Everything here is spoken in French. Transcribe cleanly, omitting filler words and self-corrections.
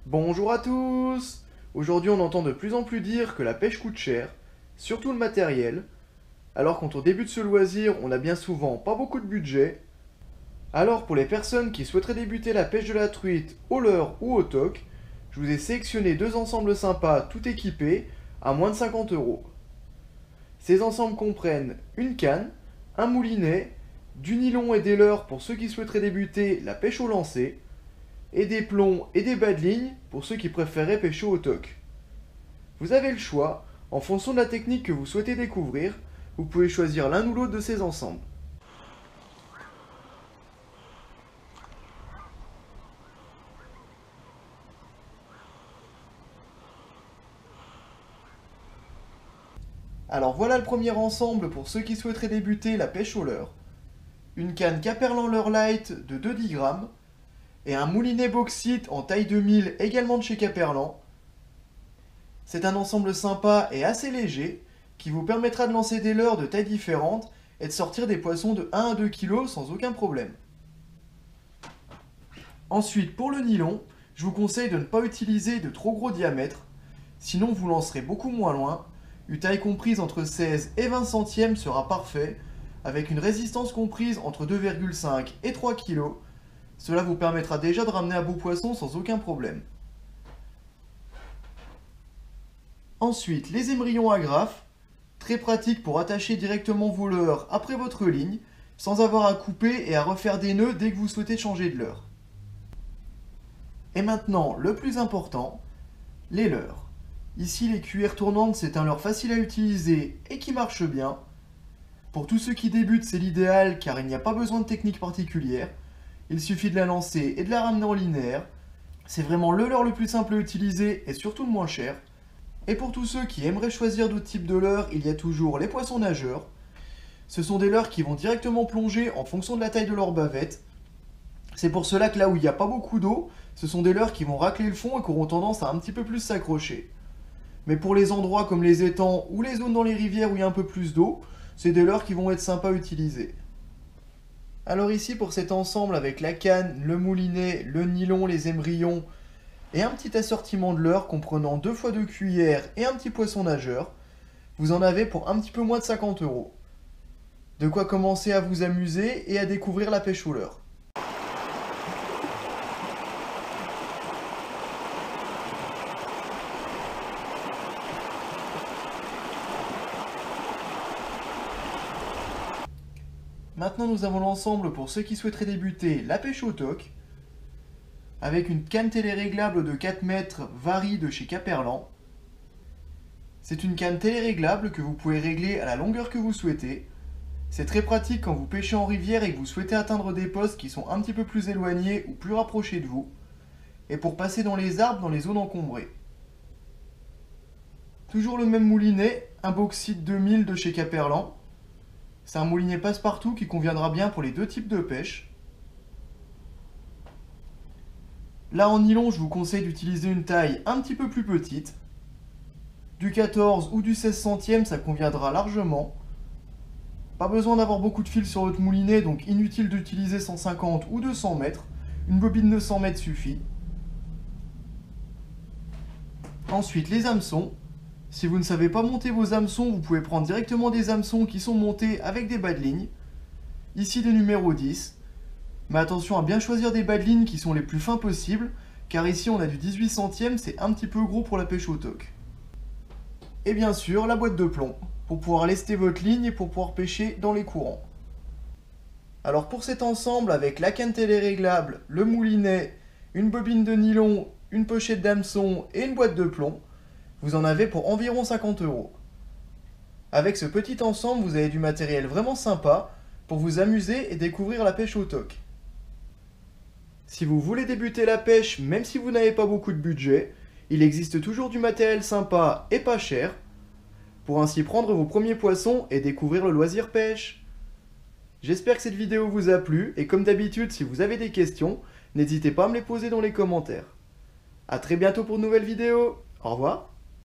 Bonjour à tous! Aujourd'hui on entend de plus en plus dire que la pêche coûte cher, surtout le matériel. Alors quand on débute ce loisir, on a bien souvent pas beaucoup de budget. Alors pour les personnes qui souhaiteraient débuter la pêche de la truite au leurre ou au toc, je vous ai sélectionné deux ensembles sympas tout équipés à moins de 50 euros. Ces ensembles comprennent une canne, un moulinet, du nylon et des leurres pour ceux qui souhaiteraient débuter la pêche au lancer, et des plombs et des bas de ligne pour ceux qui préféraient pêcher au toc. Vous avez le choix, en fonction de la technique que vous souhaitez découvrir, vous pouvez choisir l'un ou l'autre de ces ensembles. Alors voilà le premier ensemble pour ceux qui souhaiteraient débuter la pêche au leurre. Une canne Caperlan Leurre Light de 2,10 grammes et un moulinet bauxite en taille 2000 également de chez Caperlan. C'est un ensemble sympa et assez léger qui vous permettra de lancer des leurres de tailles différentes et de sortir des poissons de 1 à 2 kg sans aucun problème. Ensuite, pour le nylon, je vous conseille de ne pas utiliser de trop gros diamètre, sinon vous lancerez beaucoup moins loin. Une taille comprise entre 16 et 20 centièmes sera parfait, avec une résistance comprise entre 2,5 et 3 kg. Cela vous permettra déjà de ramener un beau poisson sans aucun problème. Ensuite, les émerillons agrafes, très pratiques pour attacher directement vos leurres après votre ligne, sans avoir à couper et à refaire des nœuds dès que vous souhaitez changer de leurre. Et maintenant, le plus important, les leurres. Ici, les cuillères tournantes, c'est un leurre facile à utiliser et qui marche bien. Pour tous ceux qui débutent, c'est l'idéal car il n'y a pas besoin de technique particulière. Il suffit de la lancer et de la ramener en linéaire. C'est vraiment le leurre le plus simple à utiliser et surtout le moins cher. Et pour tous ceux qui aimeraient choisir d'autres types de leurres, il y a toujours les poissons nageurs. Ce sont des leurres qui vont directement plonger en fonction de la taille de leur bavette. C'est pour cela que là où il n'y a pas beaucoup d'eau, ce sont des leurres qui vont racler le fond et qui auront tendance à un petit peu plus s'accrocher. Mais pour les endroits comme les étangs ou les zones dans les rivières où il y a un peu plus d'eau, c'est des leurres qui vont être sympas à utiliser. Alors ici pour cet ensemble avec la canne, le moulinet, le nylon, les émerillons et un petit assortiment de leurres comprenant 2 fois 2 cuillères et un petit poisson nageur, vous en avez pour un petit peu moins de 50 euros. De quoi commencer à vous amuser et à découvrir la pêche au leurre. Maintenant nous avons l'ensemble pour ceux qui souhaiteraient débuter la pêche au toc, avec une canne téléréglable de 4 mètres Varie de chez Caperlan. C'est une canne téléréglable que vous pouvez régler à la longueur que vous souhaitez. C'est très pratique quand vous pêchez en rivière et que vous souhaitez atteindre des postes qui sont un petit peu plus éloignés ou plus rapprochés de vous, et pour passer dans les arbres dans les zones encombrées. Toujours le même moulinet, un bauxite 2000 de chez Caperlan. C'est un moulinet passe-partout qui conviendra bien pour les deux types de pêche. Là en nylon, je vous conseille d'utiliser une taille un petit peu plus petite. Du 14 ou du 16 centièmes, ça conviendra largement. Pas besoin d'avoir beaucoup de fil sur votre moulinet, donc inutile d'utiliser 150 ou 200 mètres. Une bobine de 100 mètres suffit. Ensuite, les hameçons. Si vous ne savez pas monter vos hameçons, vous pouvez prendre directement des hameçons qui sont montés avec des bas de ligne. Ici des numéros 10. Mais attention à bien choisir des bas de ligne qui sont les plus fins possibles, car ici on a du 18 centièmes, c'est un petit peu gros pour la pêche au toc. Et bien sûr, la boîte de plomb, pour pouvoir lester votre ligne et pour pouvoir pêcher dans les courants. Alors pour cet ensemble, avec la canne téléréglable, le moulinet, une bobine de nylon, une pochette d'hameçon et une boîte de plomb, vous en avez pour environ 50 euros. Avec ce petit ensemble, vous avez du matériel vraiment sympa pour vous amuser et découvrir la pêche au toc. Si vous voulez débuter la pêche, même si vous n'avez pas beaucoup de budget, il existe toujours du matériel sympa et pas cher, pour ainsi prendre vos premiers poissons et découvrir le loisir pêche. J'espère que cette vidéo vous a plu, et comme d'habitude, si vous avez des questions, n'hésitez pas à me les poser dans les commentaires. A très bientôt pour de nouvelles vidéos. Au revoir.